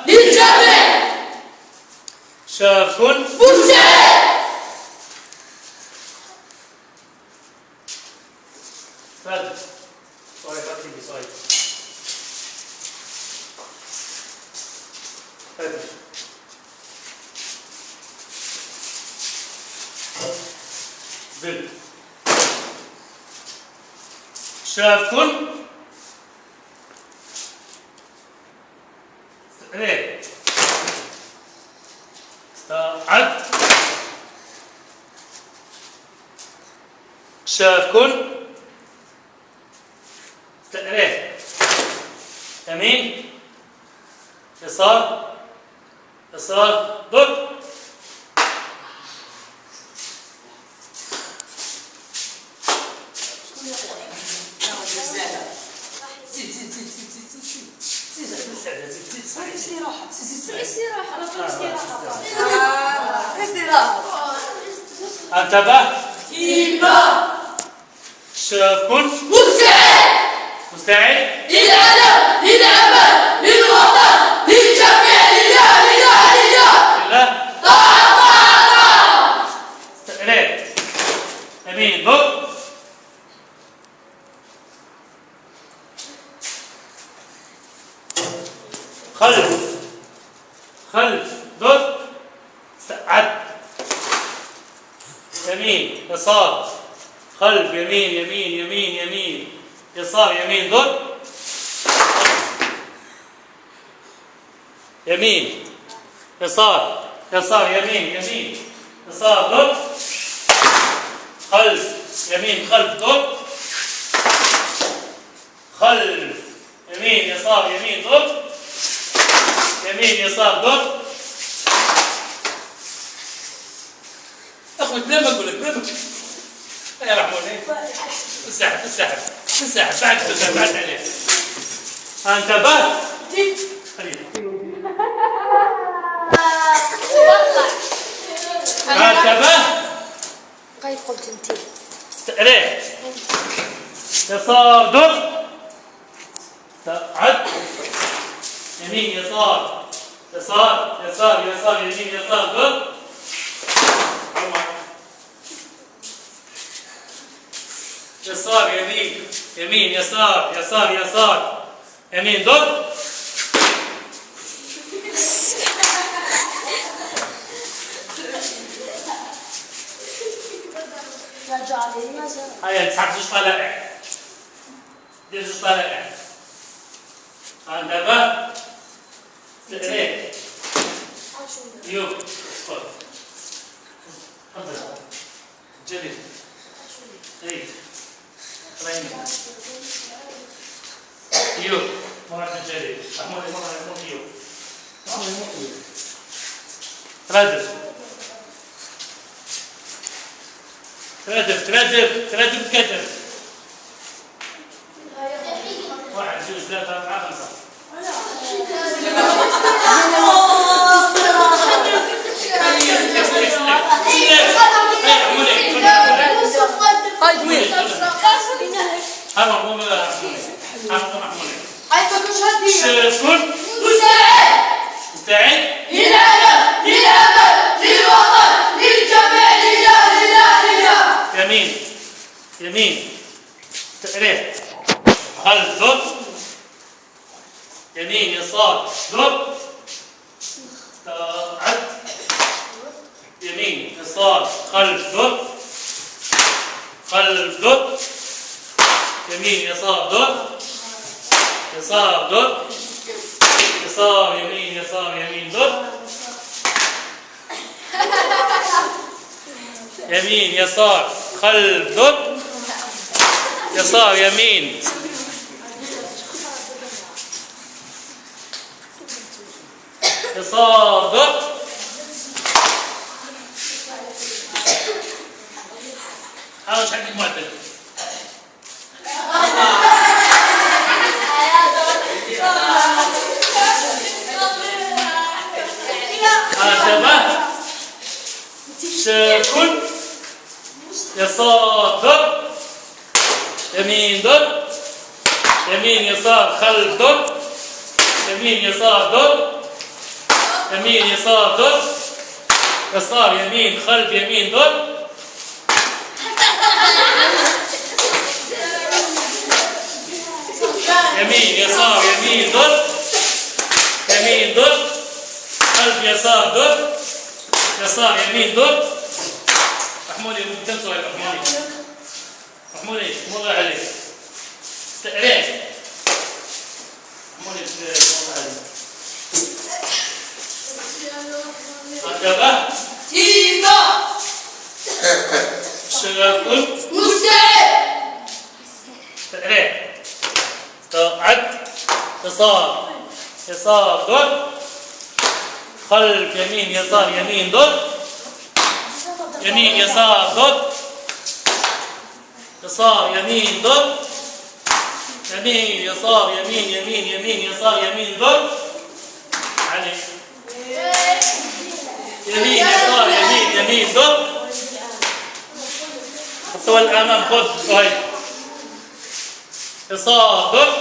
للجميع. شاف مساعد. هذا صاير أكيد صاير هذا بل شافكن ايه عد شافكن ايه يمين يسار يسار ضد انتبه إيمان. شافكن مساعد. مستعد للعلم للعمل للوطن للجميع لله لله لله. لله طاعة طاعة. ايه يمين ضد خلف خلف ضد عد يمين يسار خلف يمين يمين يمين يمين يسار يمين ضد يمين يسار يسار يمين يمين يسار ضد خلف يمين خلف ضد خلف يمين يسار يمين ضد يمين يسار ضد اخوي بلا ما اقول لك بلا ما يا رحموني انسحب انسحب انسحب بعد عليه انتبه انتبه غير قلت انت ريح يسار ضد عد يمين يسار يسار يسار يسار يمين يسار ضد يسار يمين يمين يسار يسار يسار يمين ضد هيا تسحب زوج طلائع دير زوج طلائع انتبه ايه يو تفضل جليل ايه يو مرة جليل مرة يو تردف تردف تردف تردف كتف واحد اثنين ثلاثة أربعة خمسة شكون مساعد. مستعد للعلم للعمل للوطن للجميع لله لله لله. يمين يمين تقريب خلف ضد يمين يسار ضد عد يمين يسار خلف ضد خلف ضد يمين يسار ضد يسار ضد يسار يمين يسار يمين ضد يمين يسار خلف ضد يسار يمين يسار ضد حاول شكل معدل انتبه شكل يسار ضد يمين ضد يمين يسار خلف ضد يمين يسار ضد يمين يسار دور. يسار يمين خلف يمين دور. يمين يسار يمين دور. يمين دور. خلف يسار دور. يسار يمين دور. محمودي كم سؤال محمودي؟ محمودي والله عليك. استقريت. محمودي والله عليك. أجابة؟ تيتا شغال كل. مستعد استقريت. عد. يسار يسار دور. خلف يمين يسار يمين دور. يمين يسار دور. يسار يمين دور. يمين يسار يمين يمين يمين يسار يمين دور. علي. يمين يسار يمين يمين دور. خطوة الأمام خذ هاي. يسار دور.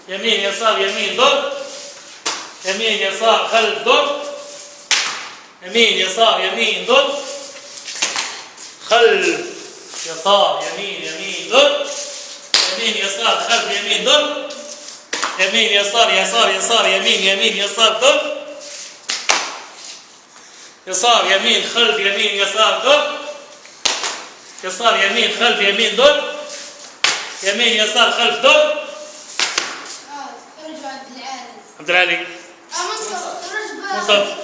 يمين يسار يمين دور. يمين يسار خلف دور. يمين يسار يمين دور. خلف يسار يمين يمين دور. يمين يسار خلف يمين دور. يمين يسار يسار يسار يمين يمين يسار دور. يسار يمين خلف يمين يسار دور. يسار يمين خلف يمين دور. يمين يسار خلف دور. عبد العالي مصطفى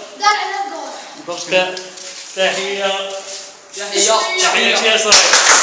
ضغطة تحية تحية تحية يا صاحبي.